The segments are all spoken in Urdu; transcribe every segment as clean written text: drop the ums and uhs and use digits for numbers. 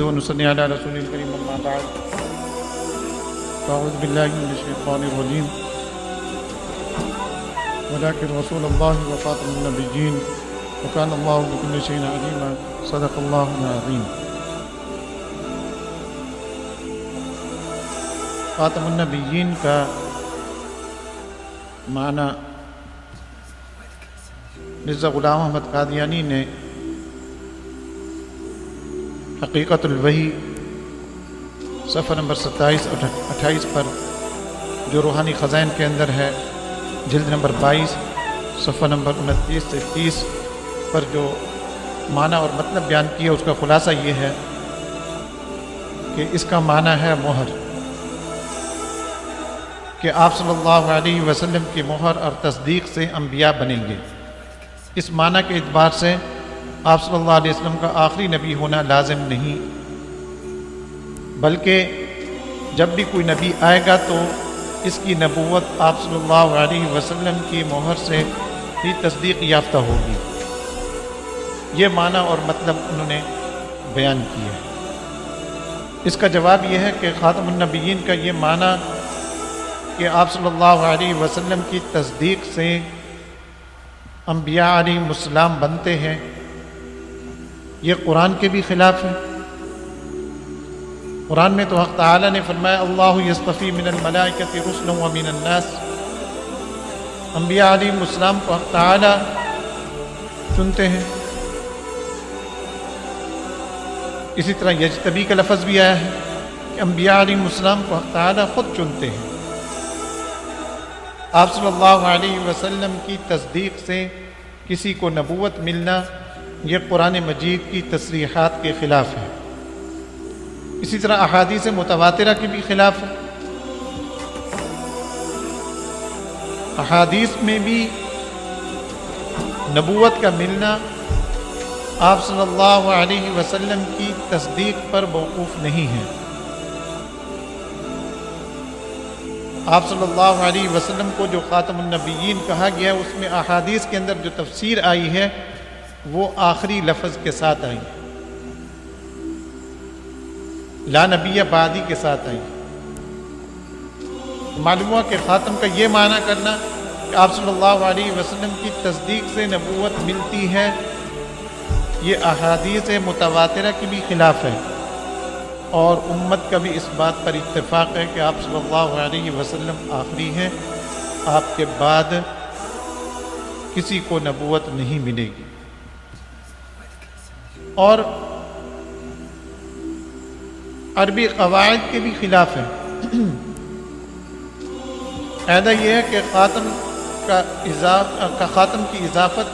ونصلي على رسول الكريم أما بعد فأعوذ بالله من الشيطان الرجيم ولكن رسول الله وخاتم النبيين وكان الله بكل شيء عليما صدق الله العظيم. خاتم النبیین کا معنی مرزا غلام احمد قادیانی نے حقیقت الوحی صفحہ نمبر 27 اور 28 پر جو روحانی خزائن کے اندر ہے، جلد نمبر 22 صفحہ نمبر 29 سے 30 پر جو معنی اور مطلب بیان کیا، اس کا خلاصہ یہ ہے کہ اس کا معنی ہے مہر، کہ آپ صلی اللہ علیہ وسلم کی مہر اور تصدیق سے انبیاء بنیں گے۔ اس معنی کے اعتبار سے آپ صلی اللہ علیہ وسلم کا آخری نبی ہونا لازم نہیں، بلکہ جب بھی کوئی نبی آئے گا تو اس کی نبوت آپ صلی اللہ علیہ وسلم کی مہر سے ہی تصدیق یافتہ ہوگی۔ یہ معنی اور مطلب انہوں نے بیان کیا ہے۔ اس کا جواب یہ ہے کہ خاتم النبیین کا یہ معنی کہ آپ صلی اللہ علیہ وسلم کی تصدیق سے انبیاء علیہ السلام بنتے ہیں، یہ قرآن کے بھی خلاف ہے۔ قرآن میں تو حق تعالیٰ نے فرمایا اللہ یصطفی من الملائکۃ رسلا ومن الناس، انبیاء علیہ السلام کو حق تعالیٰ چنتے ہیں۔ اسی طرح یجتبی کا لفظ بھی آیا ہے کہ انبیاء علیہ السلام کو حق تعالیٰ خود چنتے ہیں۔ آپ صلی اللہ علیہ وسلم کی تصدیق سے کسی کو نبوت ملنا یہ قرآن مجید کی تصریحات کے خلاف ہے۔ اسی طرح احادیث متواترہ کے بھی خلاف ہے۔ احادیث میں بھی نبوت کا ملنا آپ صلی اللہ علیہ وسلم کی تصدیق پر موقوف نہیں ہے۔ آپ صلی اللہ علیہ وسلم کو جو خاتم النبیین کہا گیا ہے، اس میں احادیث کے اندر جو تفسیر آئی ہے وہ آخری لفظ کے ساتھ آئی، لا نبی بعدی کے ساتھ آئی۔ معلوم ہوا کہ خاتم کا یہ معنی کرنا کہ آپ صلی اللہ علیہ وسلم کی تصدیق سے نبوت ملتی ہے، یہ احادیث متواترہ کے بھی خلاف ہے، اور امت کا بھی اس بات پر اتفاق ہے کہ آپ صلی اللہ علیہ وسلم آخری ہیں، آپ کے بعد کسی کو نبوت نہیں ملے گی۔ اور عربی قواعد کے بھی خلاف ہے۔ قاعدہ یہ ہے کہ خاتم کی اضافت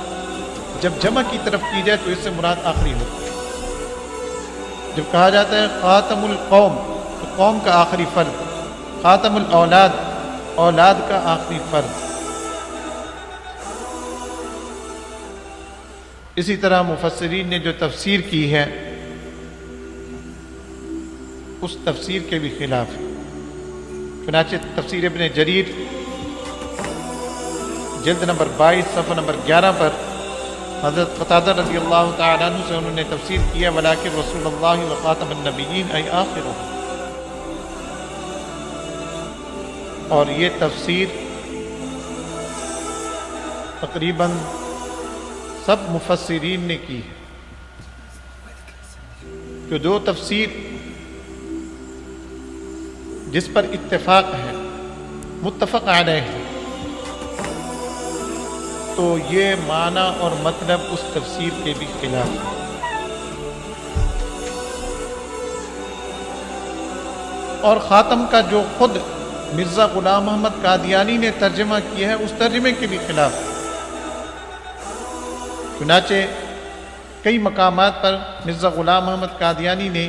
جب جمع کی طرف کی جائے تو اس سے مراد آخری ہوتی ہے۔ جب کہا جاتا ہے خاتم القوم تو قوم کا آخری فرد، خاتم الاولاد اولاد کا آخری فرد۔ اسی طرح مفسرین نے جو تفسیر کی ہے اس تفسیر کے بھی خلاف ہے۔ چنانچہ تفسیر ابن جریر جلد نمبر 22 صفحہ نمبر 11 پر حضرت قتادہ رضی اللہ تعالیٰ عنہ سے انہوں نے تفسیر کیا ولیکن رسول اللہ وخاتم النبیین ای آخرہ، اور یہ تفسیر تقریباً سب مفسرین نے کی ہے۔ جو تفسیر جس پر اتفاق ہے، متفق علیہ ہے، تو یہ معنی اور مطلب اس تفسیر کے بھی خلاف ہے۔ اور خاتم کا جو خود مرزا غلام احمد قادیانی نے ترجمہ کیا ہے اس ترجمے کے بھی خلاف ہے۔ چنانچہ کئی مقامات پر مرزا غلام احمد قادیانی نے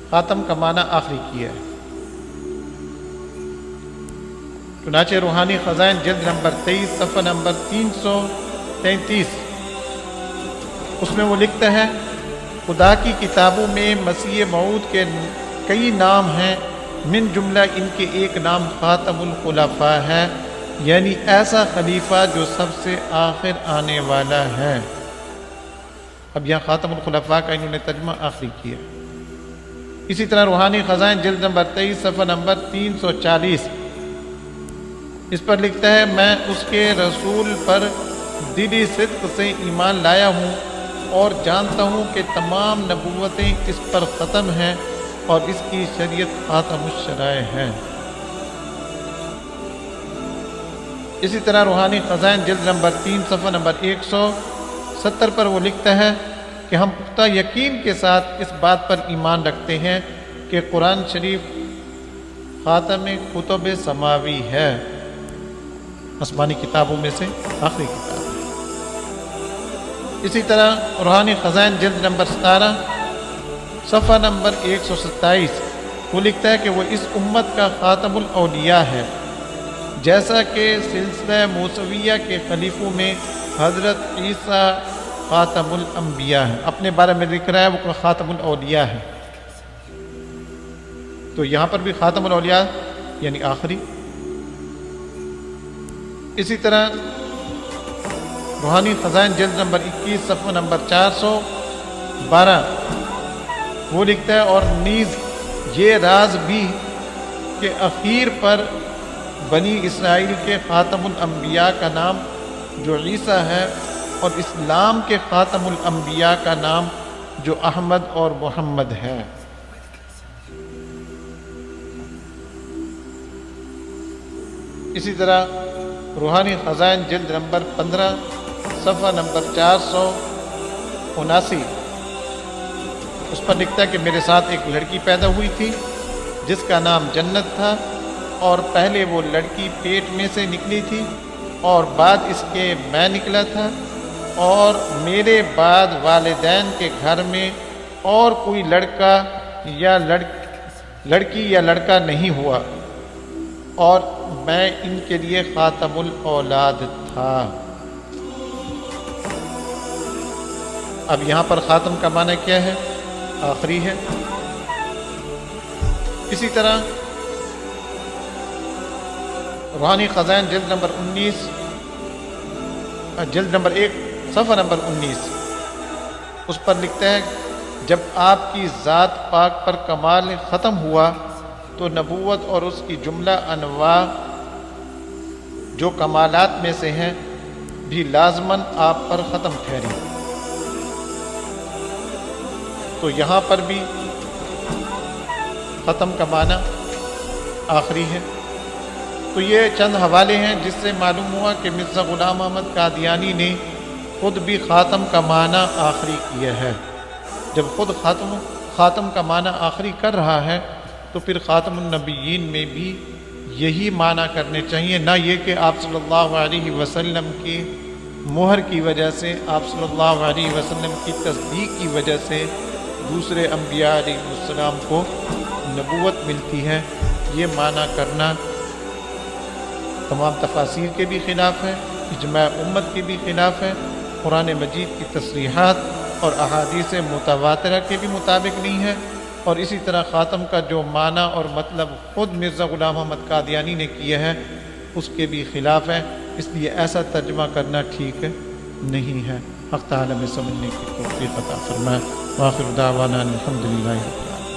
خاتم کا معنی آخری کیا ہے۔ چنانچہ روحانی خزائن جلد نمبر 23 صفحہ نمبر 333 اس میں وہ لکھتا ہے خدا کی کتابوں میں مسیح موعود کے کئی نام ہیں، من جملہ ان کے ایک نام خاتم الخلفاء ہے، یعنی ایسا خلیفہ جو سب سے آخر آنے والا ہے۔ اب یہاں خاتم الخلفاء کا انہوں نے ترجمہ آخری کیا۔ اسی طرح روحانی خزائن جلد نمبر 23 صفحہ نمبر 340، اس پر لکھتا ہے میں اس کے رسول پر دلی صدق سے ایمان لایا ہوں اور جانتا ہوں کہ تمام نبوتیں اس پر ختم ہیں اور اس کی شریعت خاتم الشرائع ہے۔ اسی طرح روحانی خزائن جلد نمبر 3 صفحہ نمبر 170 پر وہ لکھتا ہے کہ ہم پختہ یقین کے ساتھ اس بات پر ایمان رکھتے ہیں کہ قرآن شریف خاتم کتب سماوی ہے، آسمانی کتابوں میں سے آخری کتاب ہے۔ اسی طرح روحانی خزائن جلد نمبر 17 صفحہ نمبر 127 وہ لکھتا ہے کہ وہ اس امت کا خاتم الاولیاء ہے، جیسا کہ سلسلہ موسویہ کے خلیفوں میں حضرت عیسیٰ خاتم الانبیاء ہے، اپنے بارے میں لکھ رہا ہے وہ خاتم الاولیاء ہے، تو یہاں پر بھی خاتم الاولیاء یعنی آخری۔ اسی طرح روحانی خزائن جلد نمبر 21 صفحہ نمبر 412 وہ لکھتا ہے اور نیز یہ راز بھی کہ اخیر پر بنی اسرائیل کے خاتم الانبیاء کا نام جو عیسیٰ ہے اور اسلام کے خاتم الانبیاء کا نام جو احمد اور محمد ہے۔ اسی طرح روحانی خزائن جلد نمبر 15 صفحہ نمبر 479 اس پر لکھتا ہے کہ میرے ساتھ ایک لڑکی پیدا ہوئی تھی جس کا نام جنت تھا، اور پہلے وہ لڑکی پیٹ میں سے نکلی تھی اور بعد اس کے میں نکلا تھا، اور میرے بعد والدین کے گھر میں اور کوئی لڑکا یا لڑکی یا لڑکا نہیں ہوا، اور میں ان کے لیے خاتم الاولاد تھا۔ اب یہاں پر خاتم کا معنی کیا ہے؟ آخری ہے۔ اسی طرح روحانی خزائن جلد نمبر 19 جلد نمبر 1 صفحہ نمبر 19 اس پر لکھتا ہے جب آپ کی ذات پاک پر کمال ختم ہوا تو نبوت اور اس کی جملہ انواع جو کمالات میں سے ہیں بھی لازماً آپ پر ختم ٹھہری۔ تو یہاں پر بھی ختم کا معنی آخری ہے۔ تو یہ چند حوالے ہیں جس سے معلوم ہوا کہ مرزا غلام احمد قادیانی نے خود بھی خاتم کا معنی آخری کیا ہے۔ جب خود خاتم کا معنی آخری کر رہا ہے تو پھر خاتم النبیین میں بھی یہی معنی کرنے چاہیے، نہ یہ کہ آپ صلی اللہ علیہ وسلم کی مہر کی وجہ سے، آپ صلی اللہ علیہ وسلم کی تصدیق کی وجہ سے دوسرے انبیاء علیہ السلام کو نبوت ملتی ہے۔ یہ معنی کرنا تمام تفاسیر کے بھی خلاف ہے، اجماع امت کے بھی خلاف ہے، قرآن مجید کی تصریحات اور احادیث متواترہ کے بھی مطابق نہیں ہے، اور اسی طرح خاتم کا جو معنی اور مطلب خود مرزا غلام احمد قادیانی نے کیا ہے اس کے بھی خلاف ہے، اس لیے ایسا ترجمہ کرنا ٹھیک نہیں ہے۔ حق تعالی میں سمجھنے کی توفیق عطا فرمائے۔ وآخر دعوانا الحمدللہ رب العالمین۔